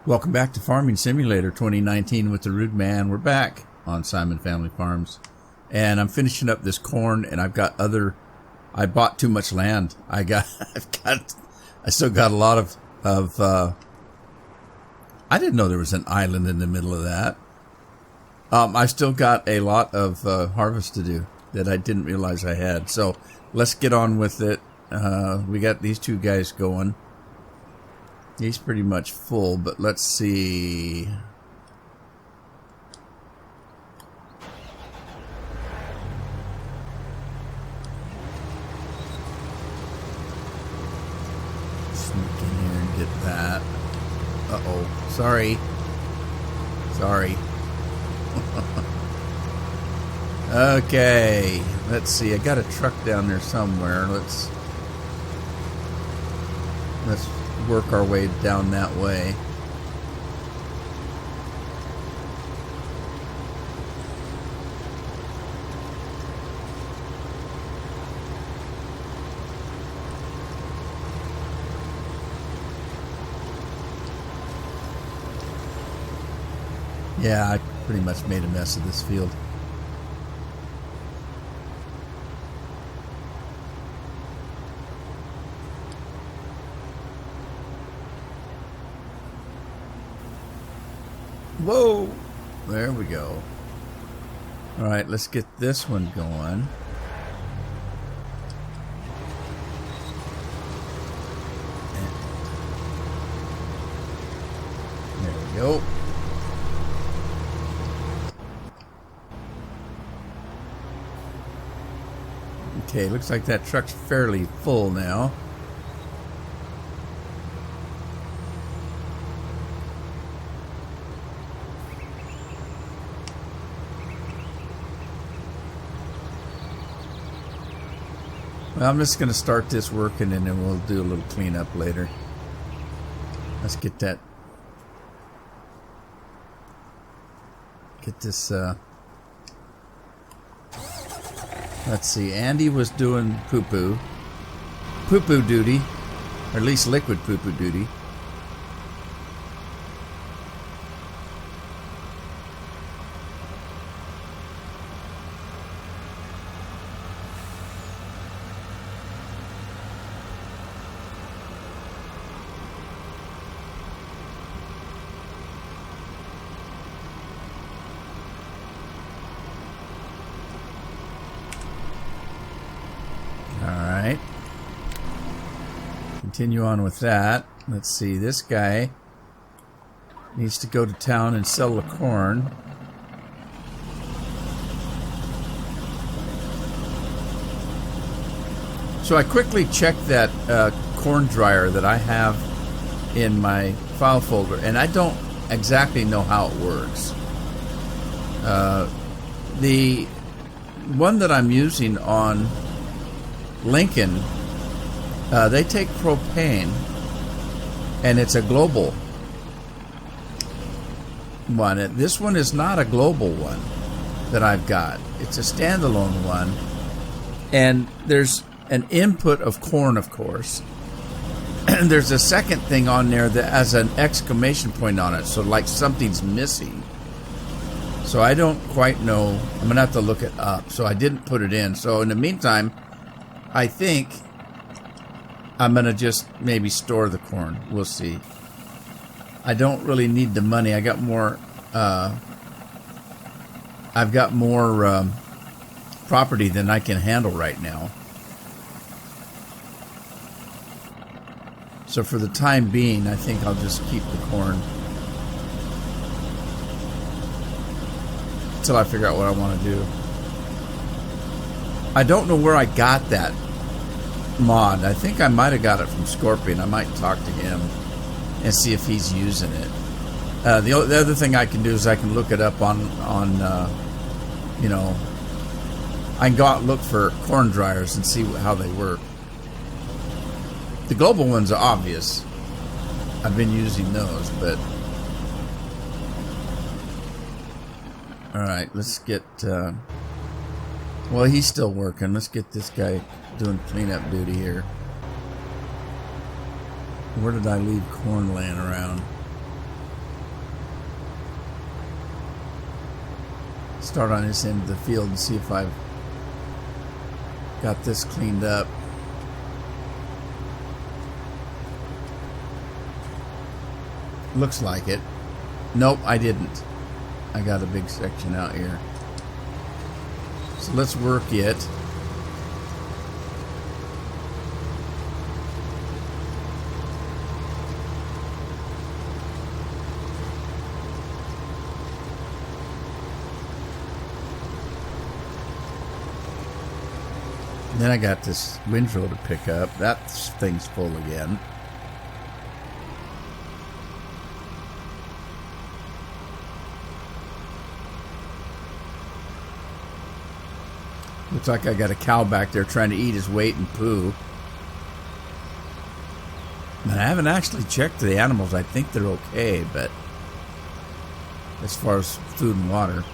Welcome back to Farming Simulator 2019 with the Rude Man. We're back on Simon Family Farms, and I'm finishing up this corn. And I've got I bought too much land. I still got a lot of. I didn't know there was an island in the middle of that. I still got a lot of harvest to do that I didn't realize I had. So let's get on with it. We got these two guys going. He's pretty much full, but let's see. Sneak in here and get that. Uh-oh. Sorry. Okay. Let's see. I got a truck down there somewhere. Let's work our way down that way. Yeah, I pretty much made a mess of this field. Whoa! There we go. Alright, let's get this one going. There we go. Okay, looks like that truck's fairly full now. Well, I'm just going to start this working and then we'll do a little cleanup later. Let's get that. Get this. Let's see. Andy was doing poo-poo duty, or at least liquid poo-poo duty. Alright. Continue on with that. Let's see, this guy needs to go to town and sell the corn. So I quickly checked that corn dryer that I have in my file folder, and I don't exactly know how it works. The one that I'm using on Lincoln, they take propane, and it's a global one. This one is not a global one that I've got. It's a standalone one, and there's an input of corn, of course, and there's a second thing on there that has an exclamation point on it, so like something's missing. So I don't quite know. I'm gonna have to look it up. So I didn't put it in. So in the meantime, I think I'm going to just maybe store the corn. We'll see. I don't really need the money. I got more, I've got more property than I can handle right now. So for the time being, I think I'll just keep the corn until I figure out what I want to do. I don't know where I got that mod. I think I might have got it from Scorpion. I might talk to him and see if he's using it. The other thing I can do is I can look it up on you know, I can go out and look for corn dryers and see how they work. The global ones are obvious. I've been using those, but all right, let's get. Well, he's still working. Let's get this guy doing cleanup duty here. Where did I leave corn laying around? start on this end of the field and see if I've got this cleaned up. Looks like it. Nope, I didn't. I got a big section out here. So let's work it. And then I got this windrow to pick up. That thing's full again. Looks like I got a cow back there trying to eat his weight in poo. And I haven't actually checked the animals. I think they're okay, but as far as food and water.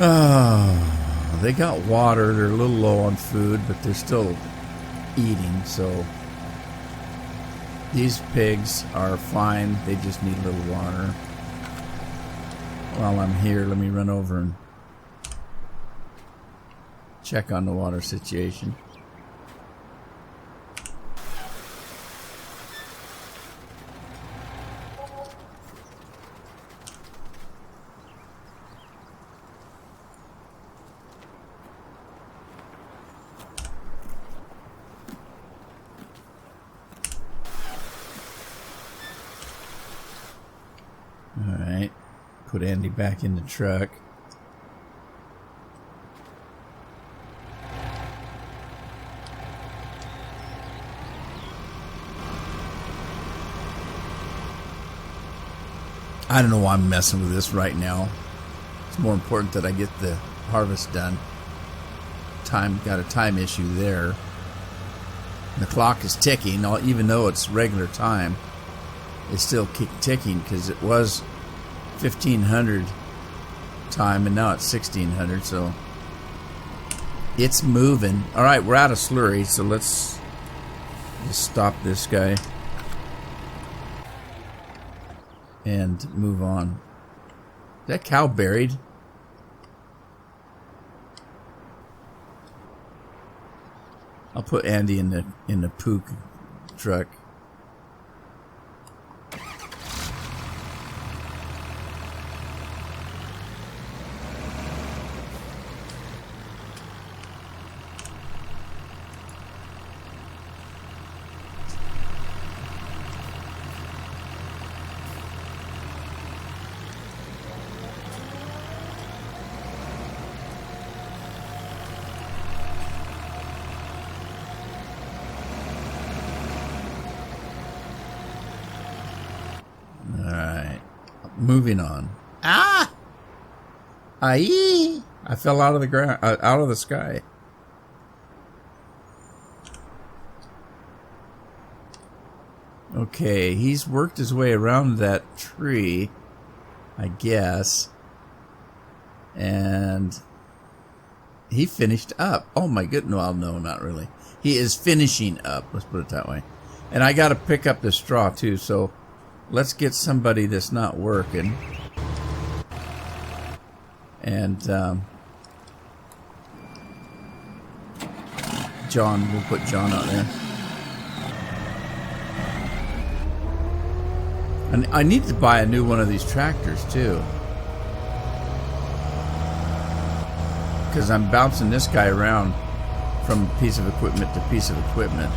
Oh, they got water. They're a little low on food, but they're still eating, so these pigs are fine. They just need a little water. While I'm here, let me run over and check on the water situation. Alright, put Andy back in the truck. I don't know why I'm messing with this right now. It's more important that I get the harvest done. Got a time issue there. The clock is ticking, even though it's regular time. It's still ticking because it was 1500 time and now it's 1600, so it's moving. All right, we're out of slurry, so let's just stop this guy and move on. Is that cow buried? I'll put Andy in the poo truck. Moving on. Ah! Aye! I fell out of the ground, out of the sky. Okay, he's worked his way around that tree, I guess. And he finished up. Oh my goodness, well, no, not really. He is finishing up, let's put it that way. And I got to pick up the straw too, so let's get somebody that's not working. And John, we'll put John out there. And I need to buy a new one of these tractors too, because I'm bouncing this guy around from piece of equipment to piece of equipment.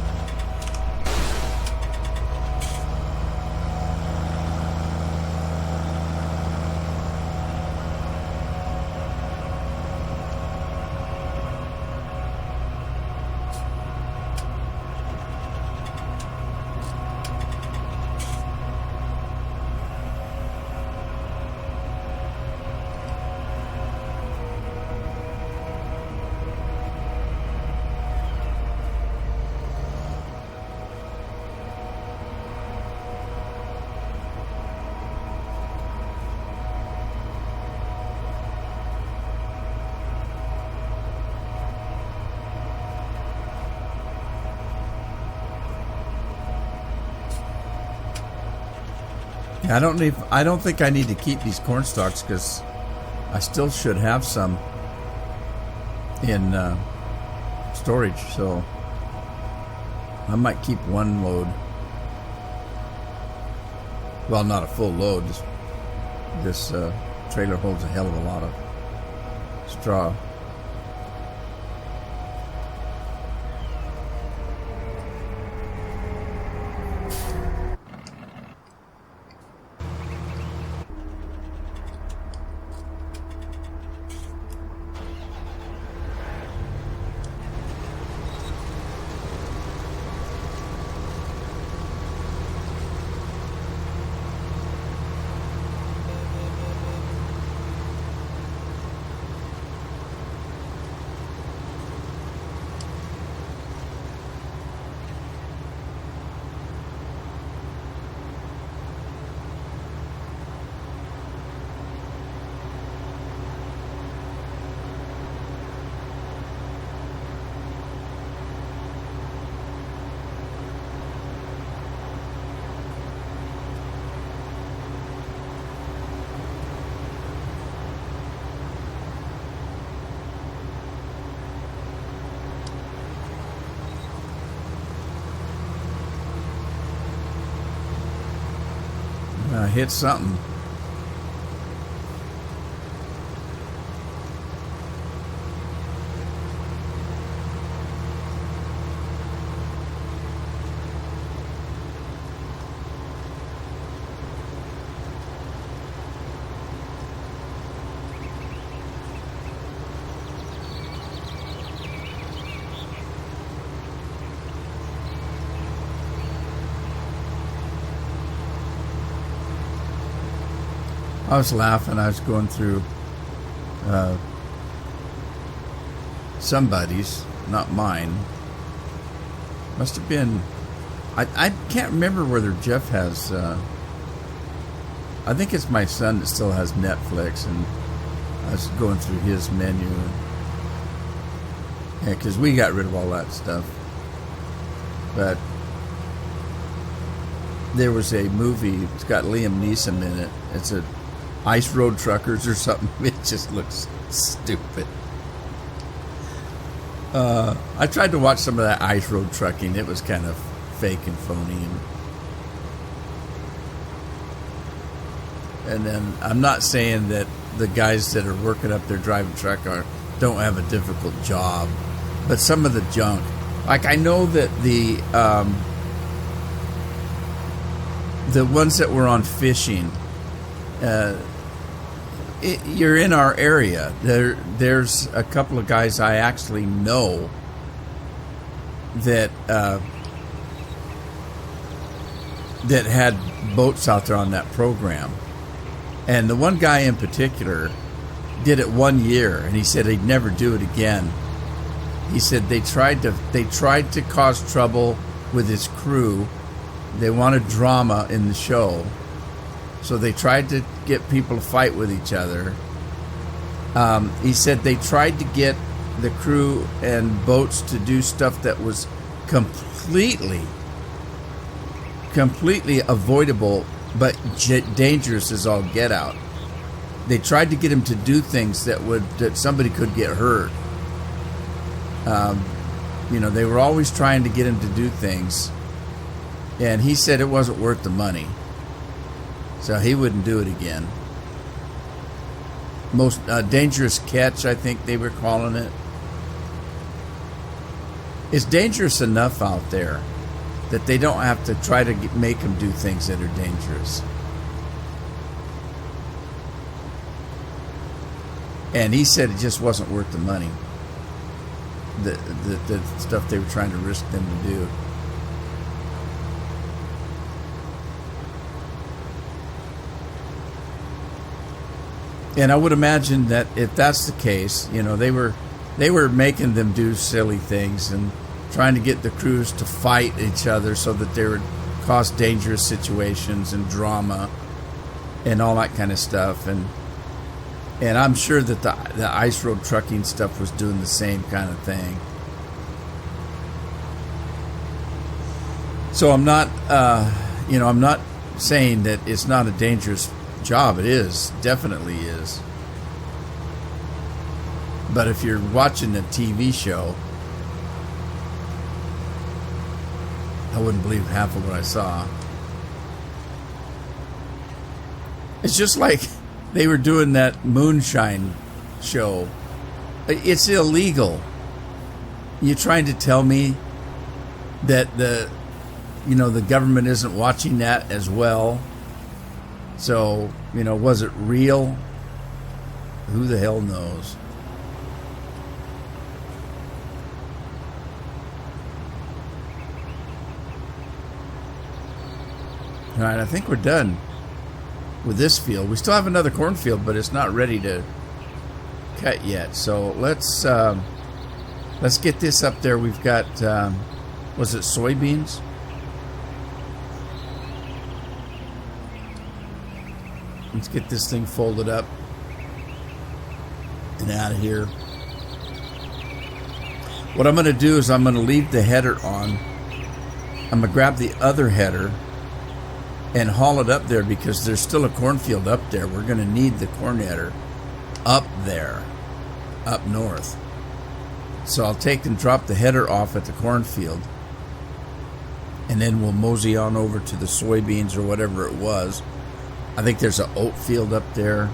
I don't think I need to keep these corn stalks because I still should have some in storage. So I might keep one load. Well, not a full load. This trailer holds a hell of a lot of straw. Hit something. I was laughing. I was going through somebody's, not mine. Must have been. I can't remember whether Jeff has. I think it's my son that still has Netflix, and I was going through his menu. Yeah, because we got rid of all that stuff. But there was a movie. It's got Liam Neeson in it. It's a Ice Road Truckers or something. It just looks stupid. I tried to watch some of that Ice Road Trucking. It was kind of fake and phony. And then I'm not saying that the guys that are working up there driving truck don't have a difficult job, but some of the junk. Like I know that the ones that were on fishing, you're in our area. There's a couple of guys I actually know that that had boats out there on that program, and the one guy in particular did it 1 year, and he said he'd never do it again. He said they tried to cause trouble with his crew. They wanted drama in the show. So they tried to get people to fight with each other. He said they tried to get the crew and boats to do stuff that was completely avoidable, but dangerous as all get out. They tried to get him to do things that somebody could get hurt. They were always trying to get him to do things, and he said it wasn't worth the money. So he wouldn't do it again. Most dangerous catch, I think they were calling it. It's dangerous enough out there that they don't have to try to make them do things that are dangerous. And he said it just wasn't worth the money. The stuff they were trying to risk them to do. And I would imagine that if that's the case, they were making them do silly things and trying to get the crews to fight each other so that they would cause dangerous situations and drama and all that kind of stuff. And I'm sure that the Ice Road Trucking stuff was doing the same kind of thing. So I'm not saying that it's not a dangerous job. It is, definitely is. But if you're watching a TV show, I wouldn't believe half of what I saw. It's just like they were doing that moonshine show. It's illegal. You're trying to tell me that the government isn't watching that as well. So, was it real? Who the hell knows? All right, I think we're done with this field. We still have another cornfield, but it's not ready to cut yet. So let's get this up there. We've got, was it soybeans? Let's get this thing folded up and out of here. What I'm going to do is I'm going to leave the header on. I'm going to grab the other header and haul it up there because there's still a cornfield up there. We're going to need the corn header up there, up north. So I'll take and drop the header off at the cornfield, and then we'll mosey on over to the soybeans or whatever it was. I think there's an oat field up there.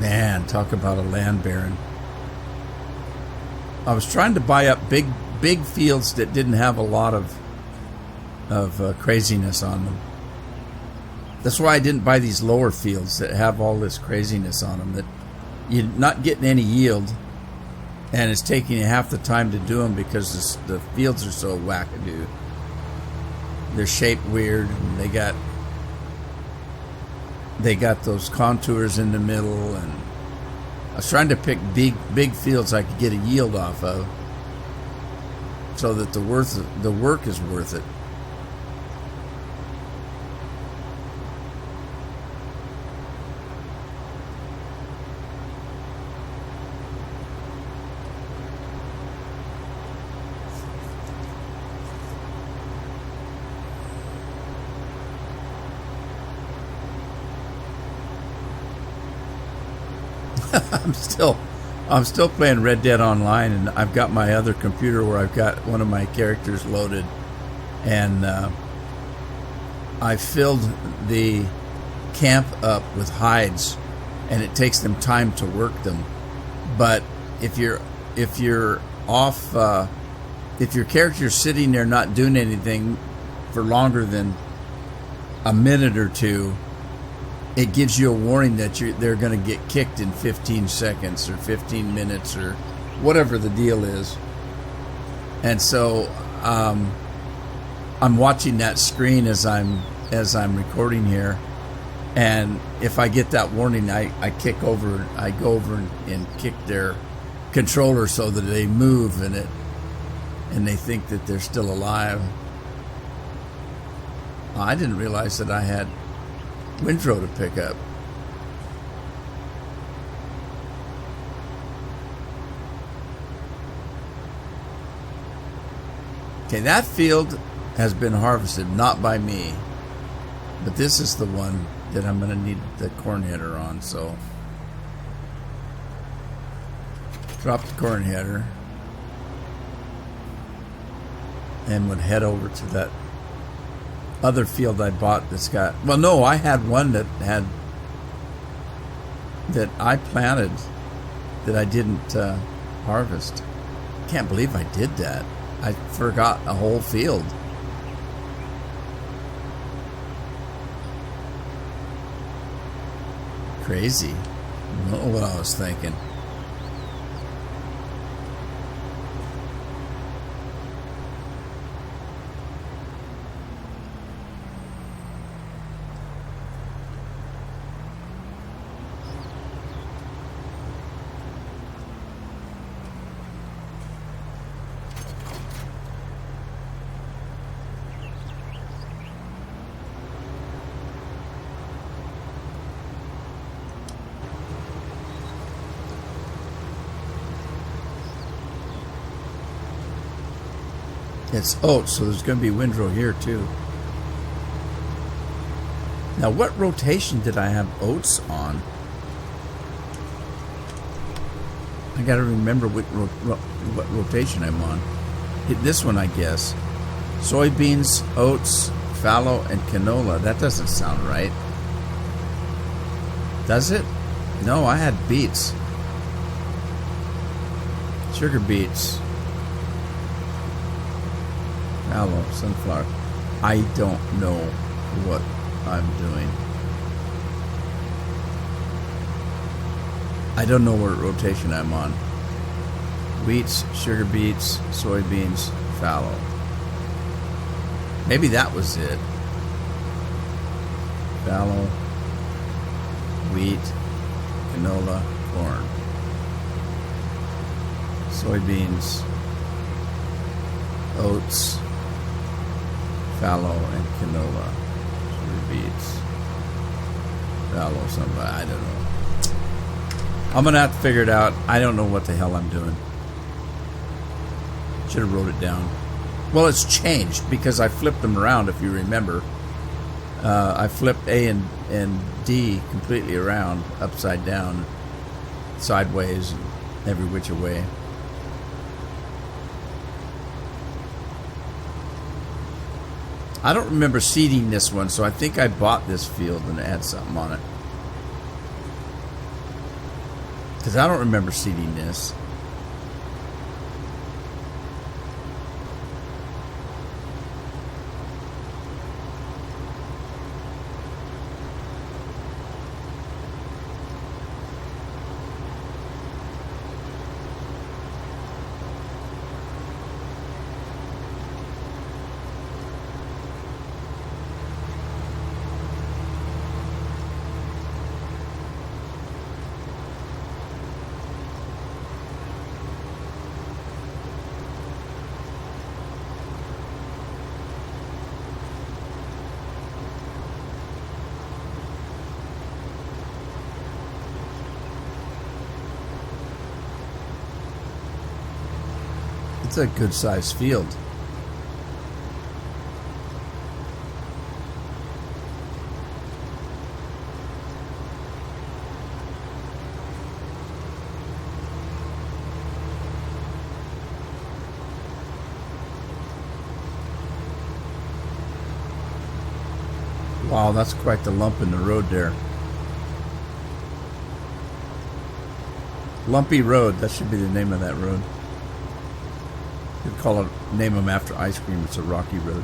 Man, talk about a land baron. I was trying to buy up big fields that didn't have a lot of craziness on them. That's why I didn't buy these lower fields that have all this craziness on them, that you're not getting any yield, and it's taking you half the time to do them because the fields are so wackadoo. They're shaped weird, and they got those contours in the middle, and I was trying to pick big fields I could get a yield off of so that the work is worth it. I'm still playing Red Dead Online, and I've got my other computer where I've got one of my characters loaded, and I filled the camp up with hides, and it takes them time to work them. But if you're off, if your character's sitting there not doing anything for longer than a minute or two, it gives you a warning that they're going to get kicked in 15 seconds or 15 minutes or whatever the deal is. And so I'm watching that screen as I'm recording here, and if I get that warning, I go over and kick their controller so that they move and they think that they're still alive. I didn't realize that I had windrow to pick up. Okay, that field has been harvested, not by me, but this is the one that I'm going to need the corn header on. So drop the corn header and would head over to that other field I bought that's got, well, no, I had one that I planted that I didn't harvest. Can't believe I did that. I forgot a whole field. Crazy. I don't know what I was thinking. It's oats, so there's going to be windrow here too. Now, what rotation did I have oats on? I got to remember what rotation I'm on. Hit this one, I guess. Soybeans, oats, fallow, and canola. That doesn't sound right. Does it? No, I had beets. Sugar beets. Fallow, sunflower. I don't know what I'm doing. I don't know what rotation I'm on. Wheats, sugar beets, soybeans, fallow. Maybe that was it. Fallow, wheat, canola, corn. Soybeans, oats, fallow, and canola. Sugar beets, fallow, something. I don't know. I'm going to have to figure it out. I don't know what the hell I'm doing. Should have wrote it down. Well, it's changed because I flipped them around, if you remember. I flipped A and D completely around, upside down, sideways, and every which way. I don't remember seeding this one, so I think I bought this field and had something on it. Because I don't remember seeding this. It's a good sized field. Wow, that's quite the lump in the road there. Lumpy Road, that should be the name of that road. You could call it, name them after ice cream. It's a rocky road.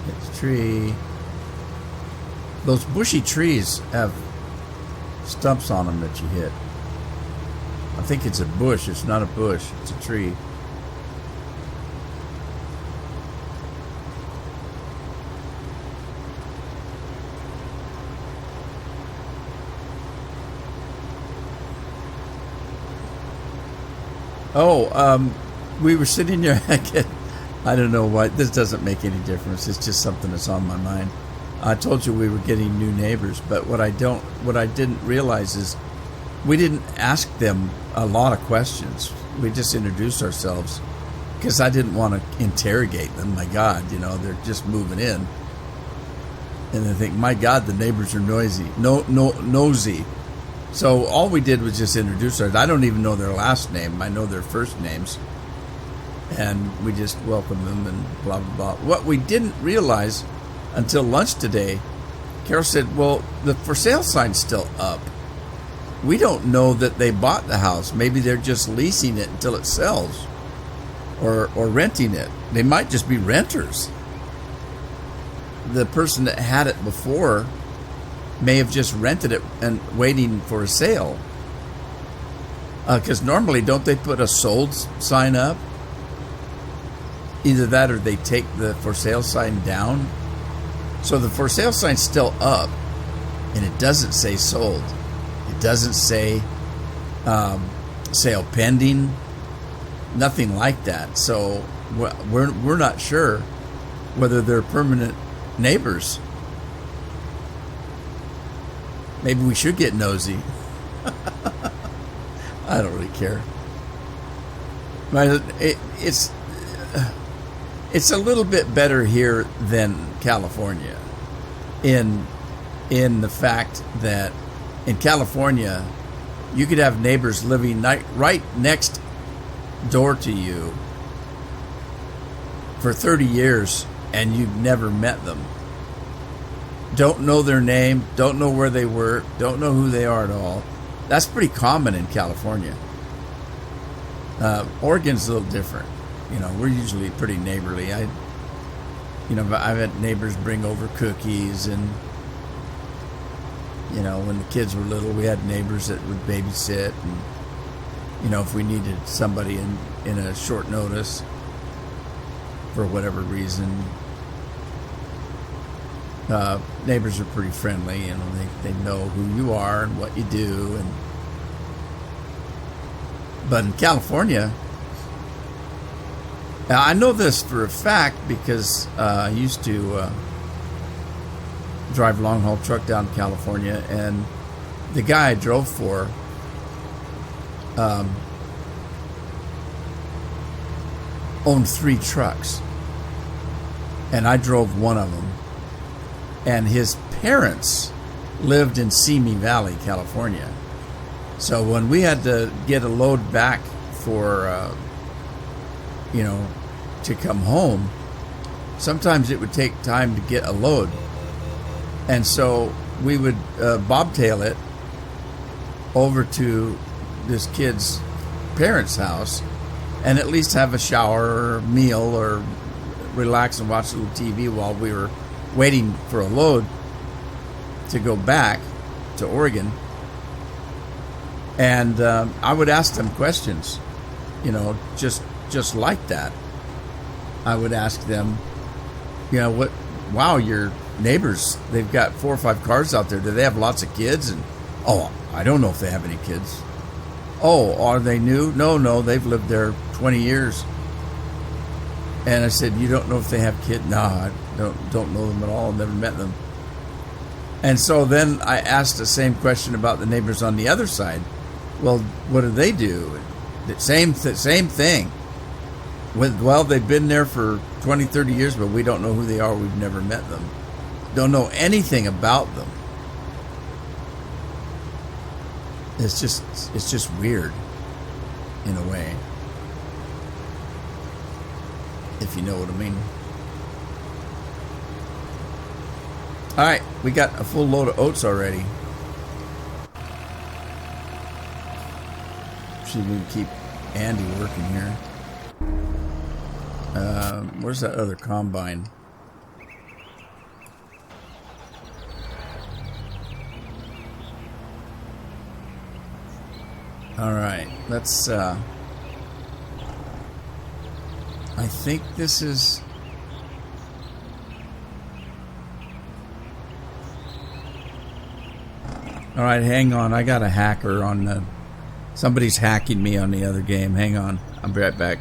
It's a tree. Those bushy trees have stumps on them that you hit. I think it's a bush. It's not a bush. It's a tree. Oh, we were sitting there. I don't know why. This doesn't make any difference. It's just something that's on my mind. I told you we were getting new neighbors, but what I didn't realize is we didn't ask them a lot of questions. We just introduced ourselves because I didn't want to interrogate them. My God, they're just moving in, and I think, my God, the neighbors are nosy. So all we did was just introduce ourselves. I don't even know their last name. I know their first names. And we just welcomed them and blah, blah, blah. What we didn't realize until lunch today, Carol said, well, the for sale sign's still up. We don't know that they bought the house. Maybe they're just leasing it until it sells or renting it. They might just be renters. The person that had it before may have just rented it and waiting for a sale. Because normally, don't they put a sold sign up? Either that or they take the for sale sign down. So the for sale sign's still up, and it doesn't say sold. It doesn't say sale pending. Nothing like that. So we're not sure whether they're permanent neighbors. Maybe we should get nosy. I don't really care. But it's a little bit better here than California, in the fact that in California you could have neighbors living right next door to you for 30 years and you've never met them. Don't know their name, don't know where they work, don't know who they are at all. That's pretty common in California. Oregon's a little different. You know, we're usually pretty neighborly. I've had neighbors bring over cookies, and you know, when the kids were little, we had neighbors that would babysit, and you know, if we needed somebody in a short notice for whatever reason, neighbors are pretty friendly. You know, they know who you are and what you do, but in California, I know this for a fact because I used to drive long haul truck down to California, and the guy I drove for owned 3 trucks, and I drove one of them, and his parents lived in Simi Valley, California. So when we had to get a load back for to come home, sometimes it would take time to get a load, and so we would bobtail it over to this kid's parents' house and at least have a shower or a meal or relax and watch a little TV while we were waiting for a load to go back to Oregon. And I would ask them questions, just like that. I would ask them, your neighbors, they've got 4 or 5 cars out there. Do they have lots of kids? And, I don't know if they have any kids. Oh, are they new? No, they've lived there 20 years. And I said, you don't know if they have kids? No, I don't know them at all. I've never met them. And so then I asked the same question about the neighbors on the other side. Well, what do they do? The same thing. Well, they've been there for 20, 30 years, but we don't know who they are. We've never met them. Don't know anything about them. It's just weird in a way, if you know what I mean. All right, we got a full load of oats already. See if we can keep Andy working here. Where's that other combine? All right, let's. I think this is. All right, hang on. I got a hacker on the. Somebody's hacking me on the other game. Hang on. I'll be right back.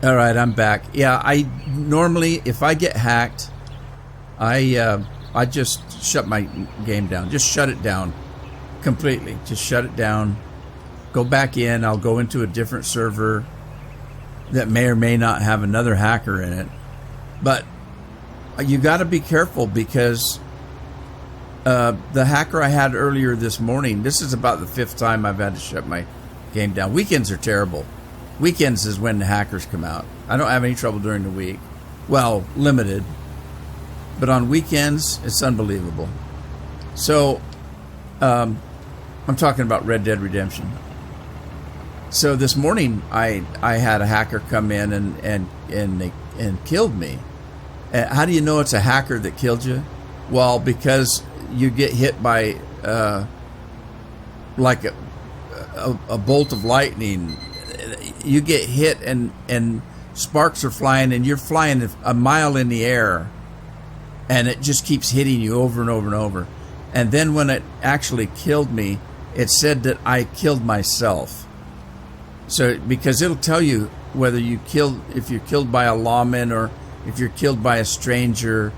All right, I'm back. Yeah, I normally, if I get hacked, I just shut my game down. Just shut it down completely. Just shut it down. Go back in. I'll go into a different server that may or may not have another hacker in it. But you got to be careful because the hacker I had earlier this morning, this is about the 5th time I've had to shut my game down. Weekends are terrible. Weekends is when the hackers come out. I don't have any trouble during the week. Well, limited. But on weekends, it's unbelievable. So, I'm talking about Red Dead Redemption. So this morning, I had a hacker come in and killed me. How do you know it's a hacker that killed you? Well, because you get hit by like a bolt of lightning. You get hit and sparks are flying, and you're flying a mile in the air, and it just keeps hitting you over and over and over. And then when it actually killed me, it said that I killed myself. So because it'll tell you whether if you're killed by a lawman, or if you're killed by a stranger,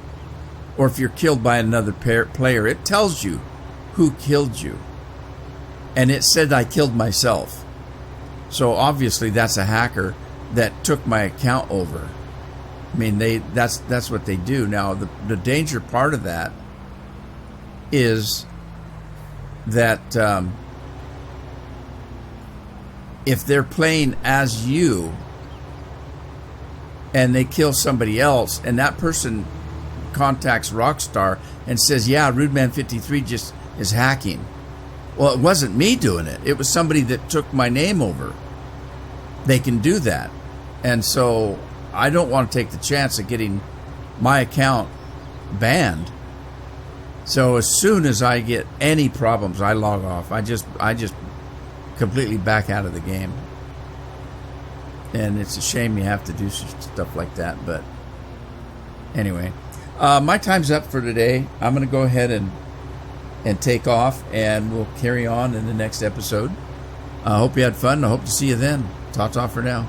or if you're killed by another player. It tells you who killed you. And it said I killed myself. So obviously that's a hacker that took my account over. I mean, that's what they do. Now, the danger part of that is that if they're playing as you and they kill somebody else, and that person contacts Rockstar and says, yeah, Rudeman53 just is hacking. Well, it wasn't me doing it. It was somebody that took my name over. They can do that. And so I don't want to take the chance of getting my account banned. So as soon as I get any problems, I log off. I just completely back out of the game. And it's a shame you have to do stuff like that. But anyway, my time's up for today. I'm going to go ahead and take off, and we'll carry on in the next episode. I hope you had fun. I hope to see you then. Ta-ta for now.